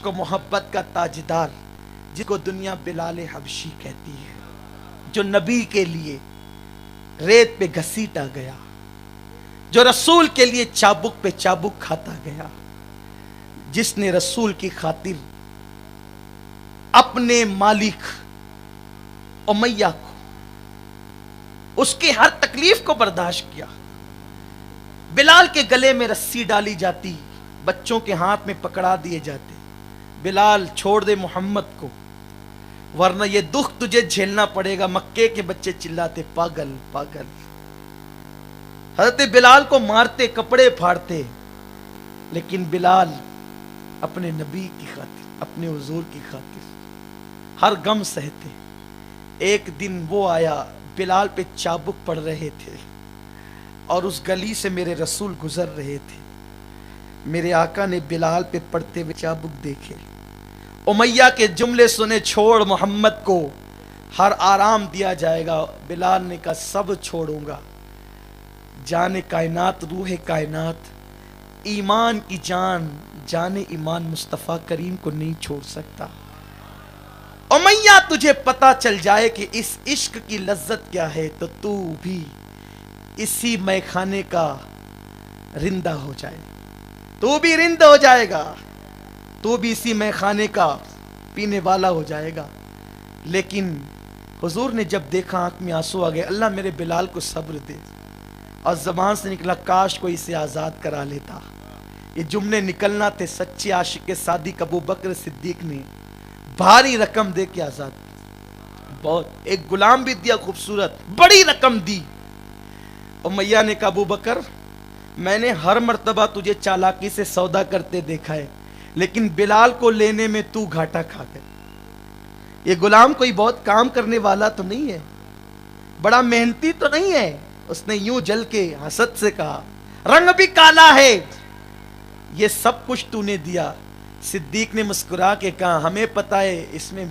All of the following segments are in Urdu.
عشق و محبت کا تاجدار، جس کو دنیا بلال حبشی کہتی ہے، جو نبی کے لیے ریت پہ گھسیٹا گیا، جو رسول کے لیے چابک پہ چابک کھاتا گیا، جس نے رسول کی خاطر اپنے مالک امیہ کو، اس کی ہر تکلیف کو برداشت کیا۔ بلال کے گلے میں رسی ڈالی جاتی، بچوں کے ہاتھ میں پکڑا دیے جاتے، بلال چھوڑ دے محمد کو ورنہ یہ دکھ تجھے جھیلنا پڑے گا۔ مکے کے بچے چلاتے پاگل پاگل، حضرت بلال کو مارتے، کپڑے پھاڑتے، لیکن بلال اپنے نبی کی خاطر، اپنے حضور کی خاطر ہر غم سہتے۔ ایک دن وہ آیا، بلال پہ چابک پڑ رہے تھے اور اس گلی سے میرے رسول گزر رہے تھے، میرے آقا نے بلال پہ پڑتے ہوئے چابک دیکھے، امیہ کے جملے سنے، چھوڑ محمد کو، ہر آرام دیا جائے گا۔ بلال نے کہا سب چھوڑوں گا، جان کائنات، روح کائنات، ایمان کی جان، جان ایمان مصطفیٰ کریم کو نہیں چھوڑ سکتا۔ امیہ تجھے پتا چل جائے کہ اس عشق کی لذت کیا ہے تو تو بھی اسی میخانے کا رندہ ہو جائے، تو بھی رند ہو جائے گا، تو بھی اسی میخانے کا پینے والا ہو جائے گا۔ لیکن حضور نے جب دیکھا آنکھ میں آنسو آ گئے، اللہ میرے بلال کو صبر دے، اور زبان سے نکلا کاش کوئی اسے آزاد کرا لیتا۔ یہ جملے نکلنا تھے سچے عاشق صادق ابو بکر صدیق نے بھاری رقم دے کے آزاد، بہت، ایک غلام بھی دیا خوبصورت، بڑی رقم دی۔ امیہ نے کہا ابو بکر میں نے ہر مرتبہ تجھے چالاکی سے سودا کرتے دیکھا ہے، لیکن بلال کو لینے میں تو گھاٹا کھا گئے۔ یہ غلام کوئی بہت کام کرنے والا تو نہیں ہے، بڑا محنتی تو نہیں ہے۔ اس نے یوں جل کے حسد سے کہا رنگ بھی کالا ہے، یہ سب کچھ تو نے دیا۔ صدیق نے مسکرا کے کہا ہمیں پتہ ہے اس میں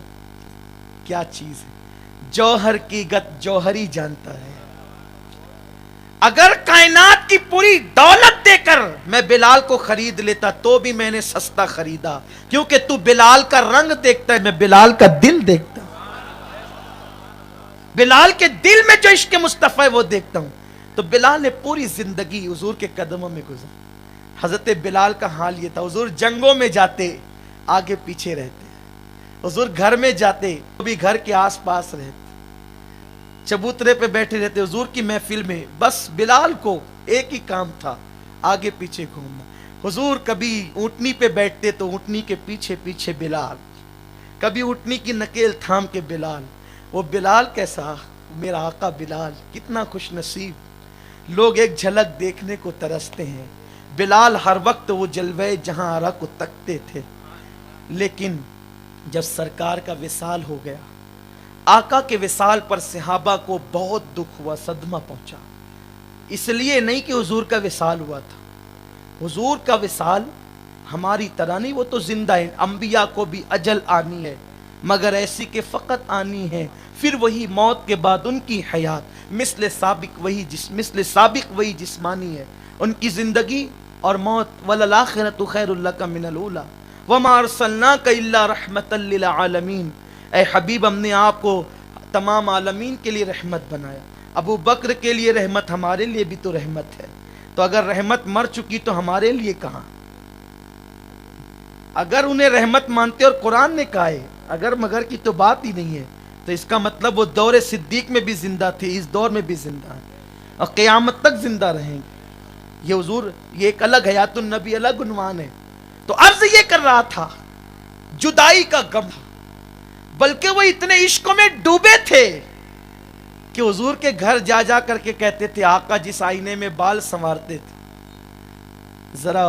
کیا چیز ہے، جوہر کی گت جوہری جانتا ہے۔ اگر کائنات کی پوری دولت دے کر میں بلال کو خرید لیتا تو بھی میں نے سستا خریدا، کیونکہ تو بلال کا رنگ دیکھتا ہے، میں بلال کا دل دیکھتا ہوں، بلال کے دل میں جو عشق مصطفیٰ ہے وہ دیکھتا ہوں۔ تو بلال نے پوری زندگی حضور کے قدموں میں گزاری۔ حضرت بلال کا حال یہ تھا، حضور جنگوں میں جاتے آگے پیچھے رہتے، حضور گھر میں جاتے تو بھی گھر کے آس پاس رہتے، چبوترے پہ بیٹھے رہتے حضور کی محفل میں، بس بلال کو ایک ہی کام تھا، آگے پیچھے گھومنا۔ حضور کبھی اونٹنی پہ بیٹھتے تو اونٹنی کے پیچھے پیچھے بلال، کبھی اونٹنی کی نکیل تھام کے بلال۔ وہ بلال کیسا، میرا آقا بلال کتنا خوش نصیب، لوگ ایک جھلک دیکھنے کو ترستے ہیں۔ بلال ہر وقت وہ جلوہ جہاں آرا کو تکتے تھے، لیکن جب سرکار کا وصال ہو گیا، آقا کے وصال پر صحابہ کو بہت دکھ ہوا، صدمہ پہنچا۔ اس لیے نہیں کہ حضور کا وصال ہوا تھا، حضور کا وصال ہماری طرح نہیں، وہ تو زندہ ہے، انبیاء کو بھی اجل آنی ہے، مگر ایسی کہ فقط آنی ہے، پھر وہی موت کے بعد ان کی حیات مثل سابق وہی جسمانی ہے، ان کی زندگی اور موت، وَلَلْآخِرَةُ خَيْرٌ لَكَ مِنَ الْأُولَىٰ وَمَا أَرْسَلْنَاكَ إِلَّا رَحْمَةً لِّلْعَالَمِينَ۔ اے حبیب ہم نے آپ کو تمام عالمین کے لیے رحمت بنایا، ابو بکر کے لیے رحمت، ہمارے لیے بھی تو رحمت ہے، تو اگر رحمت مر چکی تو ہمارے لیے کہاں؟ اگر انہیں رحمت مانتے اور قرآن نے کہا ہے اگر مگر کی تو بات ہی نہیں ہے، تو اس کا مطلب وہ دور صدیق میں بھی زندہ تھے، اس دور میں بھی زندہ ہیں اور قیامت تک زندہ رہیں گے۔ یہ حضور، یہ ایک الگ حیات النبی، الگ عنوان ہے۔ تو عرض یہ کر رہا تھا، جدائی کا غم، بلکہ وہ اتنے عشقوں میں ڈوبے تھے کہ حضور کے گھر جا جا کر کے کہتے تھے آقا جس آئینے میں بال سنوارتے تھے ذرا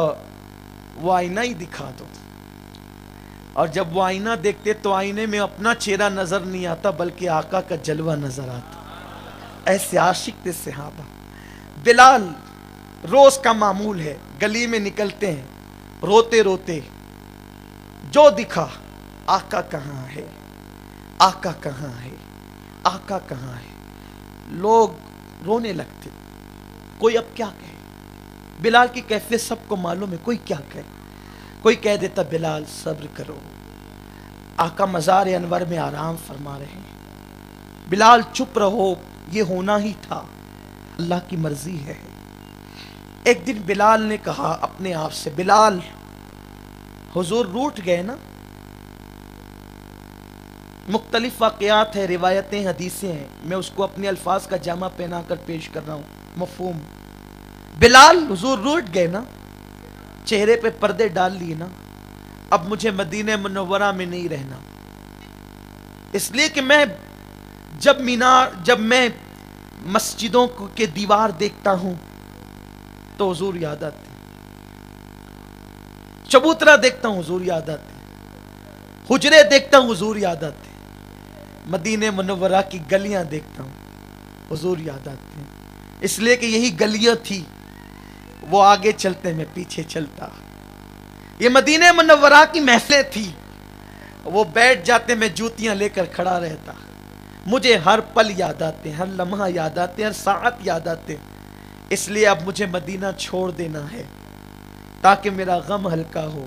وہ آئینہ ہی دکھا دو، اور جب وہ آئینہ دیکھتے تو آئینے میں اپنا چہرہ نظر نہیں آتا بلکہ آقا کا جلوہ نظر آتا۔ ایسے عاشق تھے صحابہ۔ بلال روز کا معمول ہے، گلی میں نکلتے ہیں روتے روتے، جو دکھا آقا کہاں ہے، آقا کہاں ہے، آقا کہاں ہے، لوگ رونے لگتے۔ کوئی اب کیا کہے، بلال کی کیفیت سب کو معلوم ہے، کوئی کیا کہے۔ کوئی کہہ دیتا بلال صبر کرو، آقا مزار انور میں آرام فرما رہے ہیں، بلال چپ رہو، یہ ہونا ہی تھا، اللہ کی مرضی ہے۔ ایک دن بلال نے کہا اپنے آپ سے، بلال حضور روٹ گئے نا؟ مختلف واقعات ہیں، روایتیں، حدیثیں ہیں، میں اس کو اپنے الفاظ کا جامع پہنا کر پیش کر رہا ہوں، مفہوم۔ بلال حضور روٹ گئے نا؟ چہرے پہ پردے ڈال لیے نا؟ اب مجھے مدینہ منورہ میں نہیں رہنا، اس لیے کہ میں جب میں مسجدوں کے دیوار دیکھتا ہوں تو حضور یاد آتے، چبوترا دیکھتا ہوں حضور یاد آتے، حجرے دیکھتا ہوں حضور یاد آتے، مدینہ منورہ کی گلیاں دیکھتا ہوں حضور یاد آتے ہیں، اس لیے کہ یہی گلیاں تھی، وہ آگے چلتے میں پیچھے چلتا، یہ مدینہ منورہ کی محفلیں تھی، وہ بیٹھ جاتے میں جوتیاں لے کر کھڑا رہتا، مجھے ہر پل یاد آتے ہیں، ہر لمحہ یاد آتے ہیں، ہر ساعت یاد آتے ہیں، اس لیے اب مجھے مدینہ چھوڑ دینا ہے تاکہ میرا غم ہلکا ہو۔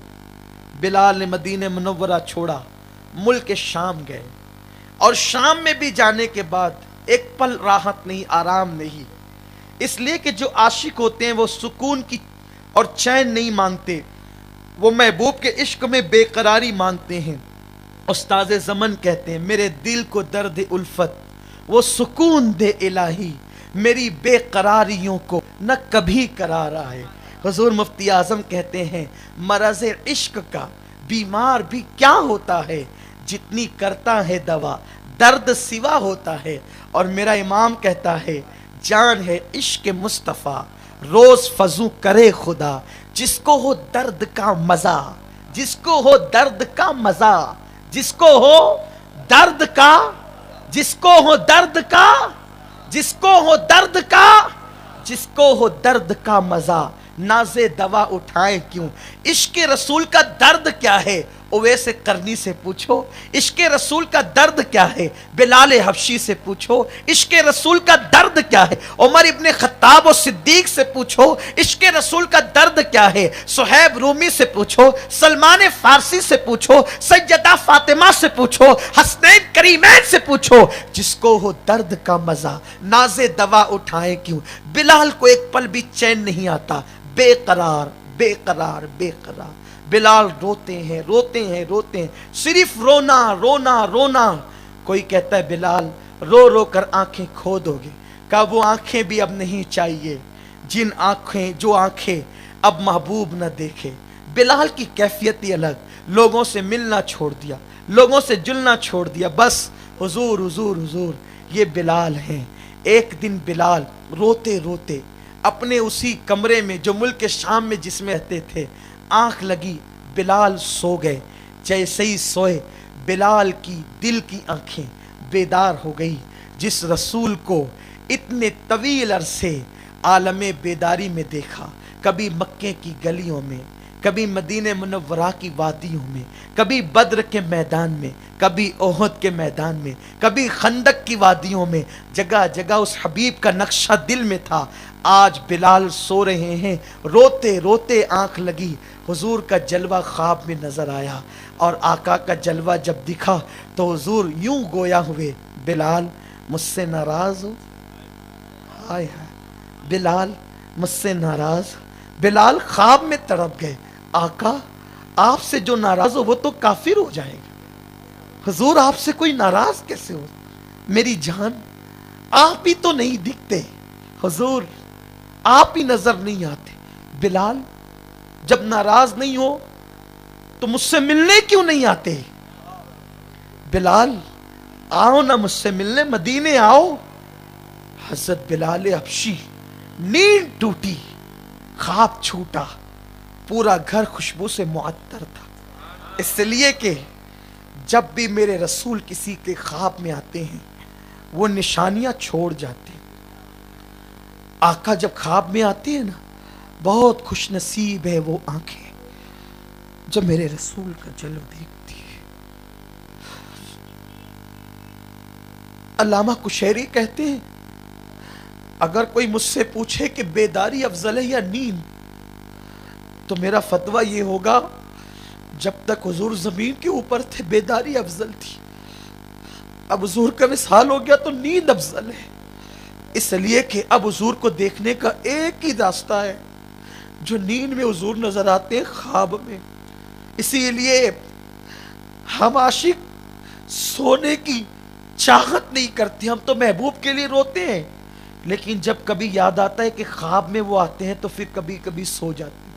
بلال نے مدینہ منورہ چھوڑا، ملک شام گئے، اور شام میں بھی جانے کے بعد ایک پل راحت نہیں، آرام نہیں، اس لیے کہ جو عاشق ہوتے ہیں وہ سکون کی اور چین نہیں مانگتے، وہ محبوب کے عشق میں بے قراری مانگتے ہیں۔ استاد زمن کہتے ہیں میرے دل کو درد الفت وہ سکون دے الہی، میری بے قراریوں کو نہ کبھی قرار آئے۔ حضور مفتی اعظم کہتے ہیں مرض عشق کا بیمار بھی کیا ہوتا ہے، جتنی کرتا ہے دوا درد سوا ہوتا ہے۔ اور میرا امام کہتا ہے جان ہے عشق مصطفیٰ روز فضو کرے خدا، جس کو ہو درد کا مزہ، جس کو ہو درد کا مزہ، جس کو ہو درد کا، جس کو ہو درد کا، جس کو ہو درد کا، جس کو ہو درد کا مزہ، ناز دوا اٹھائیں کیوں۔ عشق رسول کا درد کیا ہے اویس قرنی سے پوچھو، عشق رسول کا درد کیا ہے بلال حبشی سے پوچھو، عشق رسول کا درد کیا ہے عمر ابن خطاب و صدیق سے پوچھو، عشق رسول کا درد کیا ہے صہیب رومی سے پوچھو، سلمان فارسی سے پوچھو، سیدہ فاطمہ سے پوچھو، حسنین کریمین سے پوچھو، جس کو ہو درد کا مزہ ناز دوا اٹھائیں کیوں۔ بلال کو ایک پل بھی چین نہیں آتا، بے قرار بے قرار بے قرار۔ بلال روتے ہیں روتے ہیں روتے ہیں، صرف رونا رونا رونا۔ کوئی کہتا ہے بلال رو رو کر آنکھیں کھو دو گے، کہا وہ آنکھیں بھی اب نہیں چاہیے جو آنکھیں اب محبوب نہ دیکھے۔ بلال کی کیفیت ہی الگ، لوگوں سے ملنا چھوڑ دیا، لوگوں سے جلنا چھوڑ دیا، بس حضور حضور حضور، یہ بلال ہیں۔ ایک دن بلال روتے روتے اپنے اسی کمرے میں جو ملک شام میں جس میں رہتے تھے، آنکھ لگی، بلال سو گئے، جیسے ہی سوئے بلال کی دل کی آنکھیں بیدار ہو گئی، جس رسول کو اتنے طویل عرصے عالم بیداری میں دیکھا، کبھی مکے کی گلیوں میں، کبھی مدینہ منورہ کی وادیوں میں، کبھی بدر کے میدان میں، کبھی احد کے میدان میں، کبھی خندق کی وادیوں میں، جگہ جگہ اس حبیب کا نقشہ دل میں تھا۔ آج بلال سو رہے ہیں، روتے روتے آنکھ لگی، حضور کا جلوہ خواب میں نظر آیا، اور آقا کا جلوہ جب دکھا تو حضور یوں گویا ہوئے، بلال مجھ سے ناراض ہو؟ ہائے ہائے، بلال مجھ سے ناراض؟ بلال خواب میں تڑپ گئے، آقا آپ سے جو ناراض ہو وہ تو کافر ہو جائے گا، حضور آپ سے کوئی ناراض کیسے ہو؟ میری جان آپ ہی تو نہیں دکھتے، حضور آپ ہی نظر نہیں آتے۔ بلال جب ناراض نہیں ہو تو مجھ سے ملنے کیوں نہیں آتے؟ بلال آؤ نا مجھ سے ملنے، مدینے آؤ۔ حضرت بلال حبشی، نیند ٹوٹی، خواب چھوٹا، پورا گھر خوشبو سے معطر تھا، اس لیے کہ جب بھی میرے رسول کسی کے خواب میں آتے ہیں وہ نشانیاں چھوڑ جاتے ہیں۔ آقا جب خواب میں آتے ہیں نا، بہت خوش نصیب ہے وہ آنکھیں جو میرے رسول کا جلوہ دیکھتی ہے۔ علامہ کشیری کہتے ہیں اگر کوئی مجھ سے پوچھے کہ بیداری افضل ہے یا نیند، تو میرا فتویٰ یہ ہوگا جب تک حضور زمین کے اوپر تھے بیداری افضل تھی، اب حضور کا وصال ہو گیا تو نیند افضل ہے، اس لیے کہ اب حضور کو دیکھنے کا ایک ہی راستہ ہے، جو نیند میں حضور نظر آتے ہیں، خواب میں۔ اسی لیے ہم عاشق سونے کی چاہت نہیں کرتے، ہم تو محبوب کے لیے روتے ہیں، لیکن جب کبھی یاد آتا ہے کہ خواب میں وہ آتے ہیں تو پھر کبھی کبھی سو جاتے ہیں۔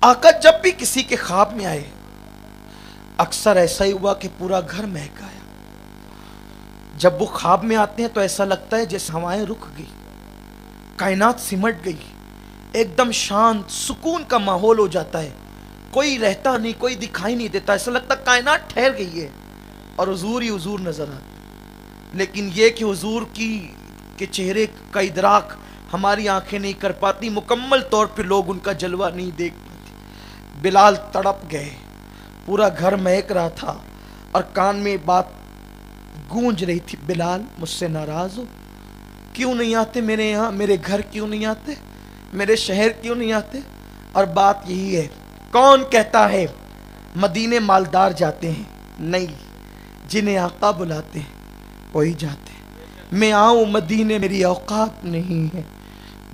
آقا جب بھی کسی کے خواب میں آئے، اکثر ایسا ہی ہوا کہ پورا گھر مہک آیا۔ جب وہ خواب میں آتے ہیں تو ایسا لگتا ہے جیسے ہوائیں رک گئی، کائنات سمٹ گئی، ایک دم شانت سکون کا ماحول ہو جاتا ہے، کوئی رہتا نہیں، کوئی دکھائی نہیں دیتا، ایسا لگتا کائنات ٹھہر گئی ہے اور حضور ہی حضور نظر آتے۔ لیکن یہ کہ حضور کے چہرے کا ادراک ہماری آنکھیں نہیں کر پاتی، مکمل طور پہ لوگ ان کا جلوہ نہیں دیکھ پاتے۔ بلال تڑپ گئے، پورا گھر مہک رہا تھا اور کان میں بات گونج رہی تھی، بلال مجھ سے ناراض ہو؟ کیوں نہیں آتے میرے یہاں، میرے گھر کیوں نہیں آتے، میرے شہر کیوں نہیں آتے؟ اور بات یہی ہے، کون کہتا ہے مدینے مالدار جاتے ہیں؟ نہیں، جنہیں آقا بلاتے ہیں وہی جاتے ہیں۔ میں آؤں مدینے میری اوقات نہیں ہے،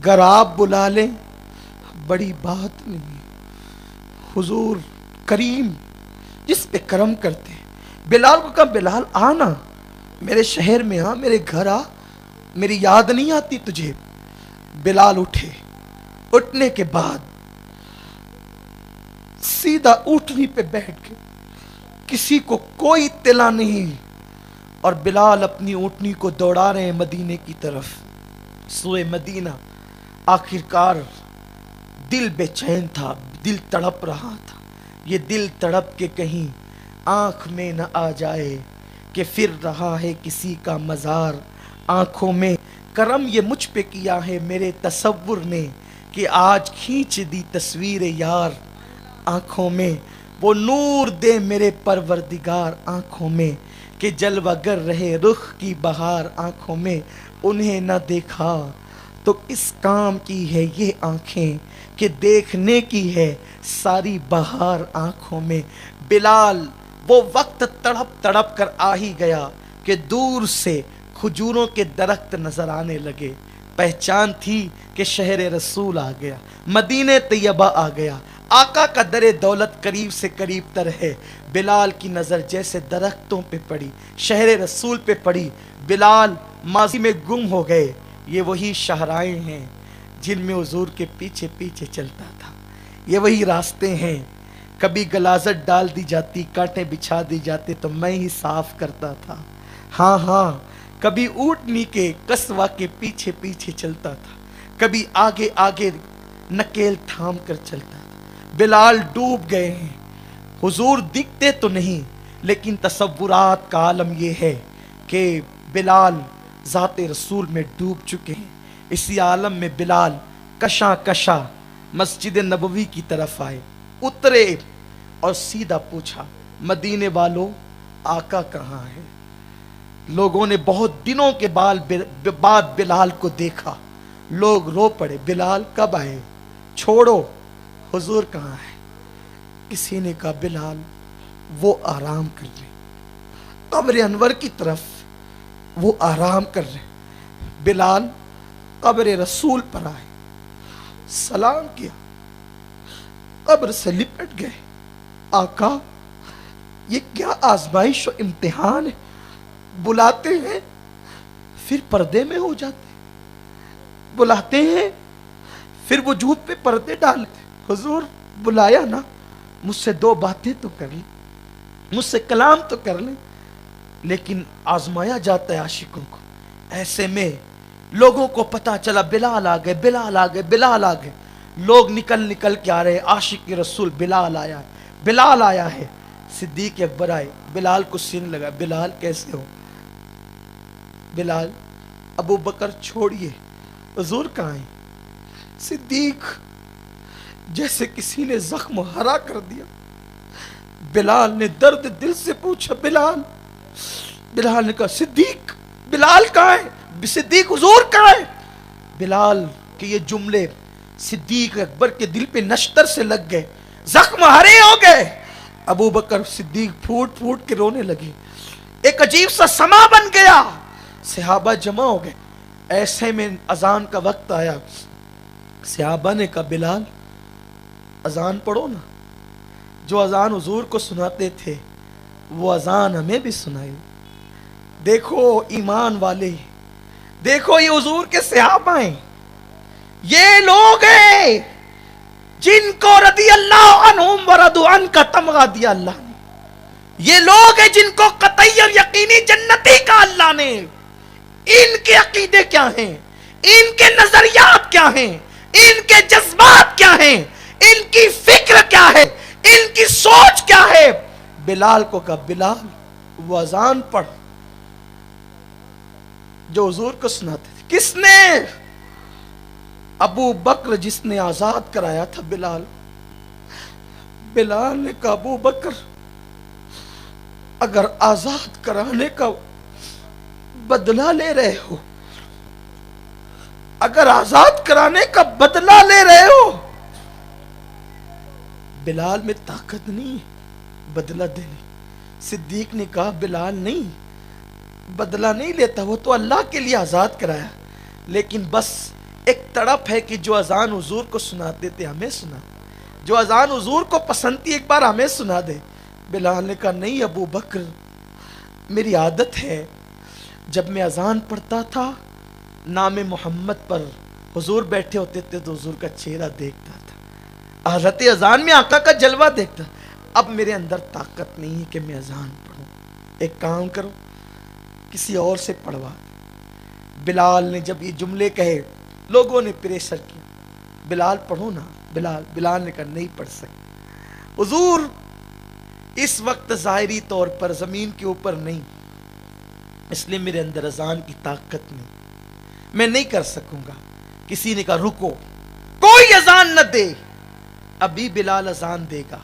گر آپ بلا لیں بڑی بات نہیں ہے۔ حضور کریم جس پہ کرم کرتے ہیں، بلال کو کہا بلال آنا میرے شہر میں، آ میرے گھر آ، میری یاد نہیں آتی تجھے؟ بلال اٹھے، اٹھنے کے بعد سیدھا اونٹنی پہ بیٹھ گئے، کسی کو کوئی اطلاع نہیں، اور بلال اپنی اونٹنی کو دوڑا رہے ہیں مدینے کی طرف، سوئے مدینہ۔ آخرکار دل بے چین تھا، دل تڑپ رہا تھا، یہ دل تڑپ کے کہیں آنکھ میں نہ آ جائے کہ پھر رہا ہے کسی کا مزار آنکھوں میں۔ کرم یہ مجھ پہ کیا ہے میرے تصور نے کہ آج کھینچ دی تصویر یار آنکھوں میں، وہ نور دے میرے پروردگار آنکھوں میں کہ جلوہ گر رہے رخ کی بہار آنکھوں میں۔ انہیں نہ دیکھا تو کس کام کی ہے یہ آنکھیں کہ دیکھنے کی ہے ساری بہار آنکھوں میں۔ بلال وہ وقت تڑپ تڑپ کر آ ہی گیا کہ دور سے کھجوروں کے درخت نظر آنے لگے، پہچان تھی کہ شہر رسول آ گیا، مدینہ طیبہ آ گیا، آقا کا در دولت قریب سے قریب تر ہے۔ بلال کی نظر جیسے درختوں پہ پڑی، شہر رسول پہ پڑی، بلال ماضی میں گم ہو گئے۔ یہ وہی شاہراہیں ہیں جن میں حضور کے پیچھے پیچھے چلتا تھا، یہ وہی راستے ہیں، کبھی غلاظت ڈال دی جاتی، کانٹے بچھا دی جاتے تو میں ہی صاف کرتا تھا، ہاں ہاں، کبھی اونٹنی کے قصوہ کے پیچھے پیچھے چلتا تھا، کبھی آگے آگے نکیل تھام کر چلتا تھا۔ بلال ڈوب گئے ہیں، حضور دکھتے تو نہیں، لیکن تصورات کا عالم یہ ہے کہ بلال ذات رسول میں ڈوب چکے ہیں۔ اسی عالم میں بلال کشاں کشاں مسجد نبوی کی طرف آئے، اترے اور سیدھا پوچھا، مدینے والوں آقا کہاں ہے؟ لوگوں نے بہت دنوں کے بعد بلال کو دیکھا، لوگ رو پڑے، بلال کب آئے؟ چھوڑو، حضور کہاں ہے؟ کسی نے کہا بلال وہ آرام کر رہے، قبر انور کی طرف وہ آرام کر رہے۔ بلال قبر رسول پر آئے، سلام کیا، قبر سے لپٹ گئے۔ آقا یہ کیا آزمائش و امتحان ہے، بلاتے ہیں پھر پردے میں ہو جاتے، بلاتے ہیں پھر وجود پہ پردے ڈالتے۔ حضور بلایا نا، مجھ سے دو باتیں تو کر لیں، مجھ سے کلام تو کر لیں، لیکن آزمایا جاتا ہے عاشقوں کو۔ ایسے میں لوگوں کو پتا چلا بلال آ گئے، بلال آ گئے، بلال آ گئے، لوگ نکل نکل کے آ رہے، عاشق رسول بلال آیا ہے، بلال آیا ہے۔ صدیق اکبر آئے، بلال کو سین لگا، بلال کیسے ہو؟ بلال ابو بکر چھوڑیے، حضور کہاں ہیں؟ صدیق جیسے کسی نے زخم ہرا کر دیا۔ بلال نے درد دل سے پوچھا، بلال نے کہا صدیق، بلال کہاں ہے؟ صدیق حضور کہاں ہے؟ بلال کے یہ جملے صدیق اکبر کے دل پہ نشتر سے لگ گئے، زخم ہرے ہو گئے. ابو بکر صدیق پھوٹ پھوٹ کے رونے لگے. ایک عجیب سا سما بن گیا, صحابہ جمع ہو گئے. ایسے میں اذان کا وقت آیا. صحابہ نے کہا بلال اذان پڑھو نا. جو اذان حضور کو سناتے تھے وہ اذان ہمیں بھی سنائی. دیکھو ایمان والے, دیکھو یہ حضور کے صحابہ ہیں, یہ لوگ ہیں جن کو رضی اللہ عنہم ورضوا عنہ کا تمغہ دیا اللہ نے. یہ لوگ ہیں جن کو قطعی اور یقینی جنتی کا اللہ نے. ان کے عقیدے کیا ہیں, ان کے نظریات کیا ہیں, ان کے جذبات کیا ہیں, ان کی فکر کیا ہے, ان کی سوچ کیا ہے. بلال کو کہا بلال وہ اذان پڑھ جو حضور کو سناتے تھے. کس نے؟ ابو بکر, جس نے آزاد کرایا تھا بلال. بلال نے کہا ابو بکر اگر آزاد کرانے کا بدلہ لے رہے ہو, اگر آزاد کرانے کا بدلہ لے رہے ہو, بلال میں طاقت نہیں بدلہ دینے. صدیق نے کہا بلال نہیں, بدلہ نہیں لیتا, وہ تو اللہ کے لیے آزاد کرایا, لیکن بس ایک تڑپ ہے کہ جو اذان حضور کو سناتے تھے ہمیں سنا, جو اذان حضور کو پسند تھی ایک بار ہمیں سنا دے. بلال نے کہا نہیں ابو بکر, میری عادت ہے جب میں اذان پڑھتا تھا نام محمد پر حضور بیٹھے ہوتے تھے تو حضور کا چہرہ دیکھتا تھا, حضرت اذان میں آقا کا جلوہ دیکھتا. اب میرے اندر طاقت نہیں ہے کہ میں اذان پڑھوں, ایک کام کرو کسی اور سے پڑھوا. بلال نے جب یہ جملے کہے لوگوں نے پریشر کیا, بلال پڑھو نا. بلال نے کہا نہیں پڑھ سکتے حضور, اس وقت ظاہری طور پر زمین کے اوپر نہیں, اس لیے میرے اندر اذان کی طاقت نہیں, میں نہیں کر سکوں گا. کسی نے کہا رکو, کوئی اذان نہ دے, ابھی بلال اذان دے گا.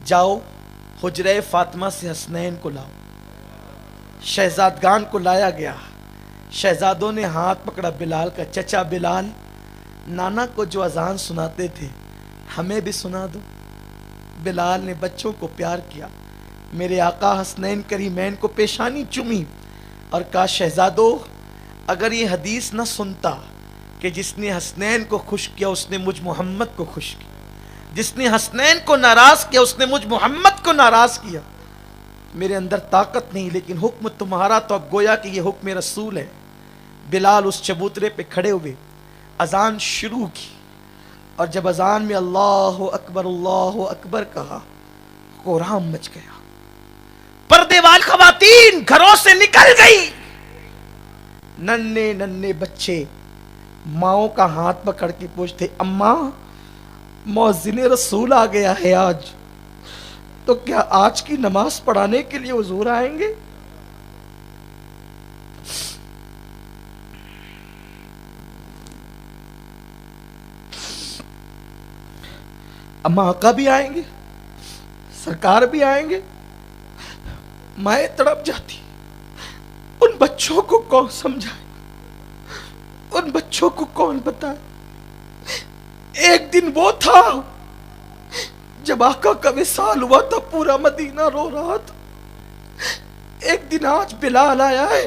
جاؤ حجرہ فاطمہ سے حسنین کو لاؤ. شہزادگان کو لایا گیا. شہزادوں نے ہاتھ پکڑا بلال کا, چچا بلال نانا کو جو اذان سناتے تھے ہمیں بھی سنا دو. بلال نے بچوں کو پیار کیا, میرے آقا حسنین کریمین کو پیشانی چومی اور کہا شہزادو اگر یہ حدیث نہ سنتا کہ جس نے حسنین کو خوش کیا اس نے مجھ محمد کو خوش کیا, جس نے حسنین کو ناراض کیا اس نے مجھ محمد کو ناراض کیا. میرے اندر طاقت نہیں, لیکن حکم تمہارا تو اب گویا کہ یہ حکم رسول ہے. بلال اس چبوترے پہ کھڑے ہوئے, اذان شروع کی, اور جب اذان میں اللہ اکبر کہا قرآن مچ گیا. پردے والی خواتین گھروں سے نکل گئی, ننھے ننھے بچے ماؤں کا ہاتھ پکڑ کے پوچھتے اماں مؤذن رسول آ گیا ہے آج, تو کیا آج کی نماز پڑھانے کے لیے حضور آئیں گے؟ اماں آقا بھی آئیں گے, سرکار بھی آئیں گے. مائیں تڑپ جاتی, ان بچوں کو کون سمجھائے, ان بچوں کو کون بتائے. ایک دن وہ تھا جب آقا کا وصال ہوا تھا پورا مدینہ رو رہا تھا. ایک دن آج بلال آیا ہے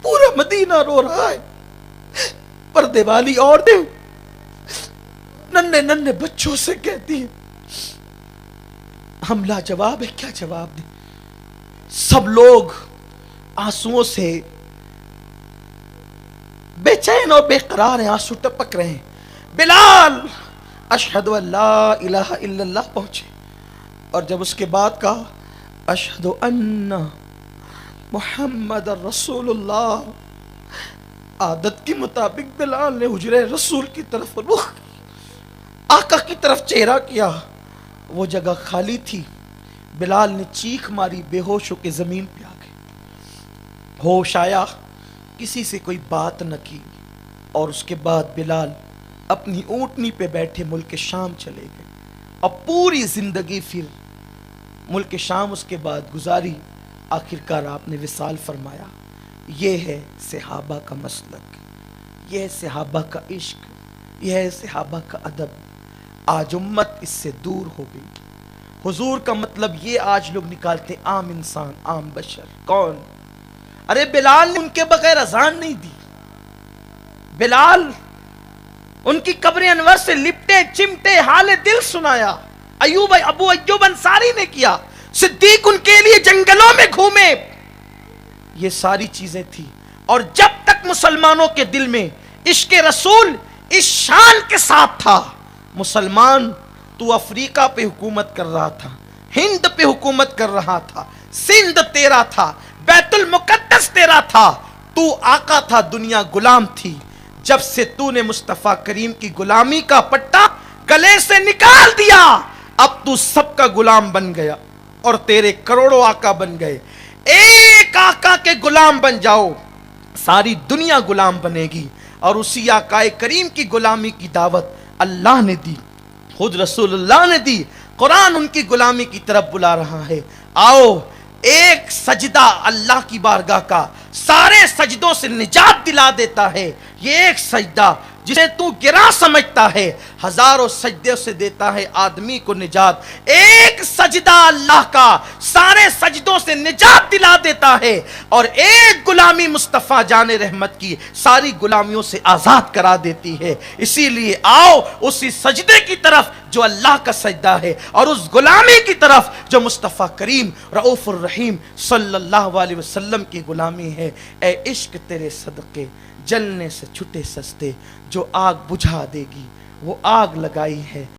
پورا مدینہ رو رہا ہے. پردے والی عورتیں ننھے ننھے بچوں سے کہتی ہیں ہم لاجواب ہے, کیا جواب دیں. سب لوگ آنسوؤں سے بے چین اور بے قرار ہیں, آنسو ٹپک رہے ہیں. بلال اشہد ان لا الہ الا اللہ پہنچے, اور جب اس کے بعد کہا اشہد ان محمد رسول اللہ, عادت کے مطابق بلال نے حجرہ رسول کی طرف رخ, آقا کی طرف چہرہ کیا. وہ جگہ خالی تھی. بلال نے چیخ ماری, بے ہوش ہو کے زمین پہ آ گئے. ہوش آیا, کسی سے کوئی بات نہ کی, اور اس کے بعد بلال اپنی اونٹنی پہ بیٹھے ملک شام چلے گئے. اب پوری زندگی پھر ملک شام اس کے بعد گزاری. آخرکار آپ نے وصال فرمایا. یہ ہے صحابہ کا مسلک, یہ ہے صحابہ کا عشق, یہ ہے صحابہ کا ادب. آج امت اس سے دور ہو گئی. حضور کا مطلب یہ آج لوگ نکالتے عام انسان، عام بشر. کون؟ ارے بلال نے ان کے بغیر اذان نہیں دی. بلال ان کی قبر انور سے لپٹے چمٹے حال دل سنایا. ابو ایوب انصاری نے کیا. صدیق ان کے لیے جنگلوں میں گھومے. یہ ساری چیزیں تھی. اور جب تک مسلمانوں کے دل میں عشق رسول اس شان کے ساتھ تھا، مسلمان تو افریقہ پہ حکومت کر رہا تھا، ہند پہ حکومت کر رہا تھا، سندھ تیرا تھا، بیت المقدس تیرا تھا، تو آقا تھا، دنیا غلام تھی. جب سے تو نے مصطفیٰ کریم کی غلامی کا پٹا گلے سے نکال دیا، اب تو سب کا غلام بن گیا اور تیرے کروڑوں آقا بن گئے. ایک آقا کے غلام بن جاؤ، ساری دنیا غلام بنے گی. اور اسی آقا کریم کی غلامی کی دعوت اللہ نے دی، خود رسول اللہ نے دی. قرآن ان کی غلامی کی طرف بلا رہا ہے. آؤ ایک سجدہ اللہ کی بارگاہ کا سارے سجدوں سے نجات دلا دیتا ہے. یہ ایک سجدہ جسے تو گرا سمجھتا ہے، ہزاروں سجدے سے دیتا ہے آدمی کو نجات. ایک سجدہ اللہ کا سارے سجدوں سے نجات دلا دیتا ہے، اور ایک غلامی مصطفیٰ جان رحمت کی ساری غلامیوں سے آزاد کرا دیتی ہے. اسی لیے آؤ اسی سجدے کی طرف جو اللہ کا سجدہ ہے، اور اس غلامی کی طرف جو مصطفیٰ کریم رؤوف الرحیم صلی اللہ علیہ وسلم کی غلامی ہے. اے عشق تیرے صدقے جلنے سے چھٹے سستے، جو آگ بجھا دے گی وہ آگ لگائی ہے.